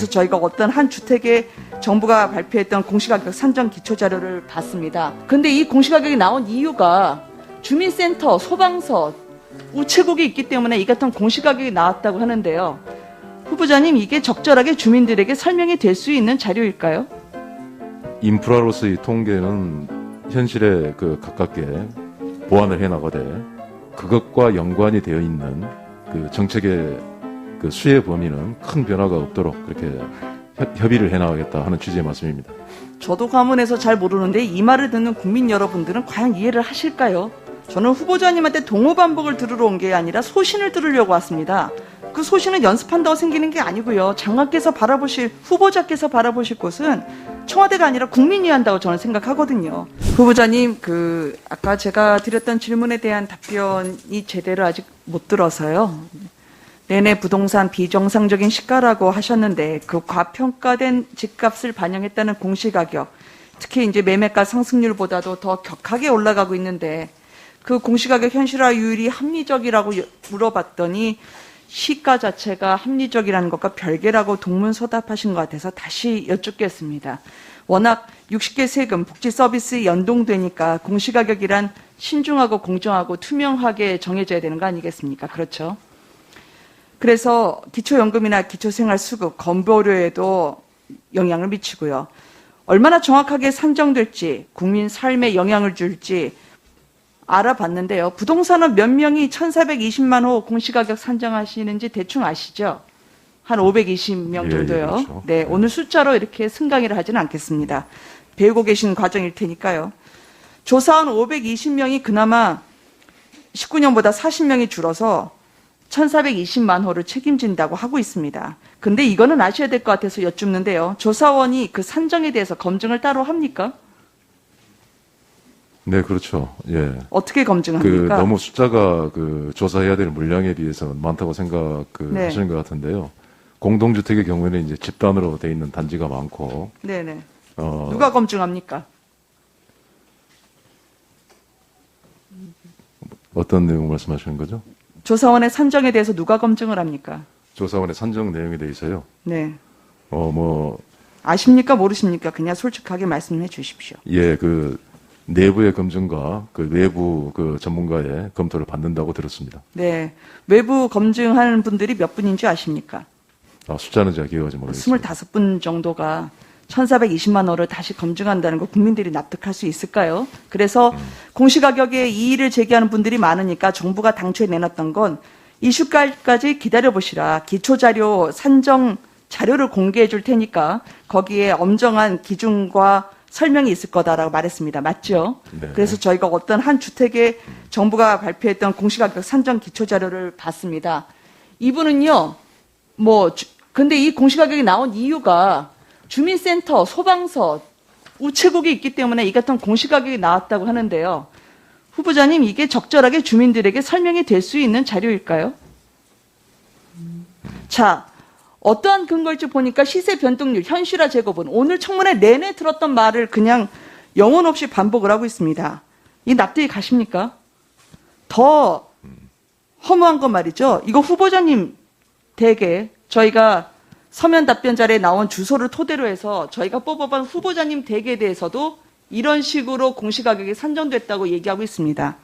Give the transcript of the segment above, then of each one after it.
그래서 저희가 어떤 한 주택에 정부가 발표했던 공시가격 산정 기초자료를 봤습니다. 근데 이 공시가격이 나온 이유가 주민센터, 소방서, 우체국이 있기 때문에 이 같은 공시가격이 나왔다고 하는데요. 후보자님, 이게 적절하게 주민들에게 설명이 될 수 있는 자료일까요? 인프라로서의 통계는 현실에 가깝게 보완을 해나가되 그것과 연관이 되어 있는 정책의 수혜 범위는 큰 변화가 없도록 그렇게 협의를 해나가겠다 하는 취지의 말씀입니다. 저도 과문해서 잘 모르는데 이 말을 듣는 국민 여러분들은 과연 이해를 하실까요? 저는 후보자님한테 동호반복을 들으러 온 게 아니라 소신을 들으려고 왔습니다. 그 소신은 연습한다고 생기는 게 아니고요. 후보자께서 바라보실 곳은 청와대가 아니라 국민이 한다고 저는 생각하거든요. 후보자님, 아까 제가 드렸던 질문에 대한 답변이 제대로 아직 못 들어서요. 내내 부동산 비정상적인 시가라고 하셨는데 그 과평가된 집값을 반영했다는 공시가격, 특히 이제 매매가 상승률보다도 더 격하게 올라가고 있는데 그 공시가격 현실화율이 합리적이라고 물어봤더니 시가 자체가 합리적이라는 것과 별개라고 동문서답하신 것 같아서 다시 여쭙겠습니다. 워낙 60개 세금, 복지 서비스에 연동되니까 공시가격이란 신중하고 공정하고 투명하게 정해져야 되는 거 아니겠습니까? 그렇죠? 그래서 기초연금이나 기초생활수급, 건보료에도 영향을 미치고요. 얼마나 정확하게 산정될지, 국민 삶에 영향을 줄지 알아봤는데요. 부동산은 몇 명이 1,420만 호 공시가격 산정하시는지 대충 아시죠? 한 520명 정도요. 예, 그렇죠. 네, 오늘 숫자로 이렇게 승강이를 하지는 않겠습니다. 배우고 계신 과정일 테니까요. 조사원 520명이 그나마 19년보다 40명이 줄어서 1,420만 호를 책임진다고 하고 있습니다. 근데 이거는 아셔야 될 것 같아서 여쭙는데요. 조사원이 그 산정에 대해서 검증을 따로 합니까? 네, 그렇죠. 예. 어떻게 검증합니까? 너무 숫자가 조사해야 될 물량에 비해서 많다고 네. 하시는 것 같은데요. 공동주택의 경우에는 이제 집단으로 돼 있는 단지가 많고. 네네. 누가 검증합니까? 어떤 내용 말씀하시는 거죠? 조사원의 산정에 대해서 누가 검증을 합니까? 조사원의 산정 내용에 대해서요. 네. 뭐 아십니까? 모르십니까? 그냥 솔직하게 말씀해 주십시오. 예, 내부의 검증과 외부 전문가의 검토를 받는다고 들었습니다. 네. 외부 검증하는 분들이 몇 분인지 아십니까? 숫자는 제가 기억하지 못하겠습니다. 25분 정도가 1,420만 원을 다시 검증한다는 거 국민들이 납득할 수 있을까요? 그래서 공시가격에 이의를 제기하는 분들이 많으니까 정부가 당초에 내놨던 건 이슈까지 기다려보시라. 기초자료 산정 자료를 공개해 줄 테니까 거기에 엄정한 기준과 설명이 있을 거다라고 말했습니다. 맞죠? 네. 그래서 저희가 어떤 한 주택에 정부가 발표했던 공시가격 산정 기초자료를 봤습니다. 이분은요, 근데 이 공시가격이 나온 이유가 주민센터, 소방서, 우체국이 있기 때문에 이 같은 공시가격이 나왔다고 하는데요. 후보자님, 이게 적절하게 주민들에게 설명이 될 수 있는 자료일까요? 자, 어떠한 근거일지 보니까 시세 변동률, 현실화 제곱은 오늘 청문회 내내 들었던 말을 그냥 영혼 없이 반복을 하고 있습니다. 이 납득이 가십니까? 더 허무한 건 말이죠. 이거 후보자님 댁에 저희가 서면 답변 자리에 나온 주소를 토대로 해서 저희가 뽑아본 후보자님 댁에 대해서도 이런 식으로 공시가격이 산정됐다고 얘기하고 있습니다.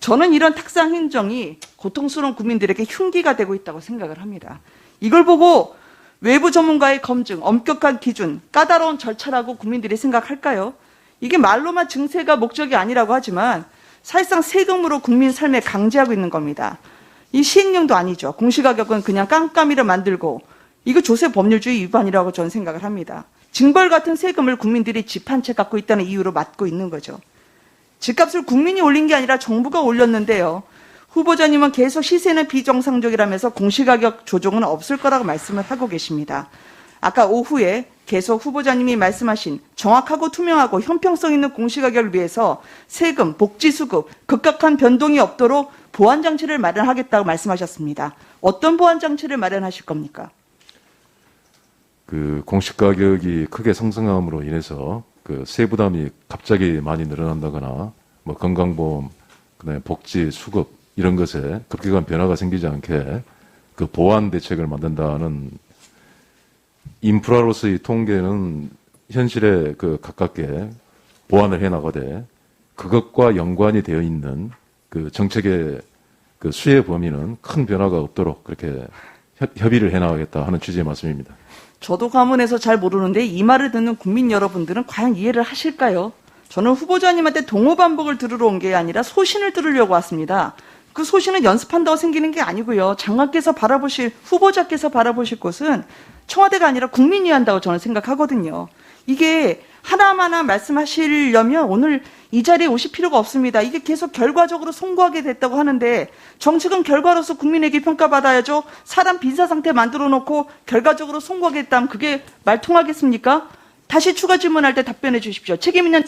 저는 이런 탁상 행정이 고통스러운 국민들에게 흉기가 되고 있다고 생각을 합니다. 이걸 보고 외부 전문가의 검증, 엄격한 기준, 까다로운 절차라고 국민들이 생각할까요? 이게 말로만 증세가 목적이 아니라고 하지만 사실상 세금으로 국민 삶에 강제하고 있는 겁니다. 이 시행령도 아니죠. 공시가격은 그냥 깜깜이를 만들고 이거 조세 법률주의 위반이라고 저는 생각을 합니다. 징벌 같은 세금을 국민들이 집 한 채 갖고 있다는 이유로 맞고 있는 거죠. 집값을 국민이 올린 게 아니라 정부가 올렸는데요. 후보자님은 계속 시세는 비정상적이라면서 공시가격 조정은 없을 거라고 말씀을 하고 계십니다. 아까 오후에 계속 후보자님이 말씀하신 정확하고 투명하고 형평성 있는 공시가격을 위해서 세금, 복지수급, 급격한 변동이 없도록 보완장치를 마련하겠다고 말씀하셨습니다. 어떤 보완장치를 마련하실 겁니까? 공시가격이 크게 상승함으로 인해서 세부담이 갑자기 많이 늘어난다거나 건강보험, 그다음에 복지, 수급 이런 것에 급격한 변화가 생기지 않게 보완 대책을 만든다는 인프라로서의 통계는 현실에 그 가깝게 보완을 해 나가되 그것과 연관이 되어 있는 그 정책의 그 수혜 범위는 큰 변화가 없도록 그렇게 협의를 해 나가겠다 하는 취지의 말씀입니다. 저도 가문에서 잘 모르는데 이 말을 듣는 국민 여러분들은 과연 이해를 하실까요? 저는 후보자님한테 동호 반복을 들으러 온 게 아니라 소신을 들으려고 왔습니다. 그 소신은 연습한다고 생기는 게 아니고요. 장관께서 바라보실, 후보자께서 바라보실 곳은 청와대가 아니라 국민이 한다고 저는 생각하거든요. 이게 하나하나 말씀하시려면 오늘 이 자리에 오실 필요가 없습니다. 이게 계속 결과적으로 송구하게 됐다고 하는데 정책은 결과로서 국민에게 평가받아야죠. 사람 빈사 상태 만들어 놓고 결과적으로 송구하겠다면 그게 말통하겠습니까? 다시 추가 질문할 때 답변해 주십시오. 책임 있는